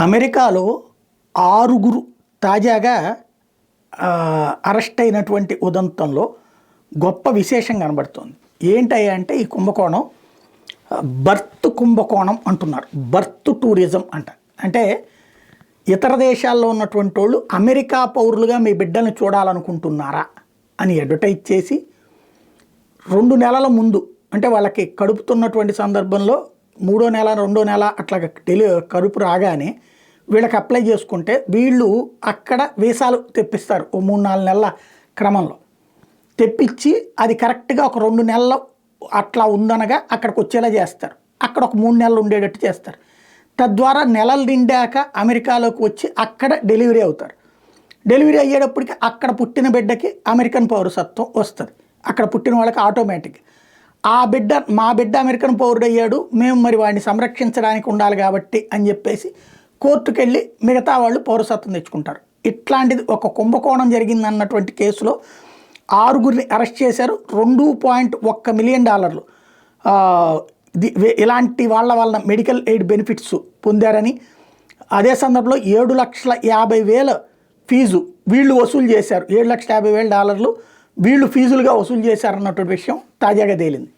అమెరికాలో 6 తాజాగా అరెస్ట్ అయినటువంటి ఉదంతంలో గొప్ప విశేషం కనబడుతోంది. ఏంటయ్యా అంటే ఈ కుంభకోణం బర్త్ కుంభకోణం అంటున్నారు. బర్త్ టూరిజం అంట. అంటే ఇతర దేశాల్లో ఉన్నటువంటి వాళ్ళు అమెరికా పౌరులుగా మీ బిడ్డల్ని చూడాలనుకుంటున్నారా అని అడ్వర్టైజ్ చేసి 2 నెలల ముందు అంటే వాళ్ళకి కడుపుతున్నటువంటి సందర్భంలో 3వ నెల 2వ నెల అట్లా కడుపు రాగానే వీళ్ళకి అప్లై చేసుకుంటే వీళ్ళు అక్కడ వీసాలు తెప్పిస్తారు. ఓ 3-4 నెలల క్రమంలో తెప్పించి అది కరెక్ట్గా ఒక 2 నెలలు అట్లా ఉందనగా అక్కడికి వచ్చేలా చేస్తారు. అక్కడ ఒక 3 నెలలు ఉండేటట్టు చేస్తారు. తద్వారా నెలలు నిండాక అమెరికాలోకి వచ్చి అక్కడ డెలివరీ అవుతారు. డెలివరీ అయ్యేటప్పటికి అక్కడ పుట్టిన బిడ్డకి అమెరికన్ పౌరసత్వం వస్తుంది. అక్కడ పుట్టిన వాళ్ళకి ఆటోమేటిక్ మా బిడ్డ అమెరికన్ పౌరుడు అయ్యాడు, మేము మరి వాడిని సంరక్షించడానికి ఉండాలి కాబట్టి అని చెప్పేసి కోర్టుకు వెళ్ళి మిగతా వాళ్ళు పౌరసత్వం తెచ్చుకుంటారు. ఇట్లాంటిది ఒక కుంభకోణం జరిగిందన్నటువంటి కేసులో 6 అరెస్ట్ చేశారు. $2.1 మిలియన్ ఇలాంటి వాళ్ళ వలన మెడికల్ ఎయిడ్ బెనిఫిట్స్ పొందారని, అదే సందర్భంలో $7,50,000 ఫీజు వీళ్ళు వసూలు చేశారు. $7,50,000 వీళ్ళు ఫీజులుగా వసూలు చేశారన్నటువంటి విషయం తాజాగా తేలింది.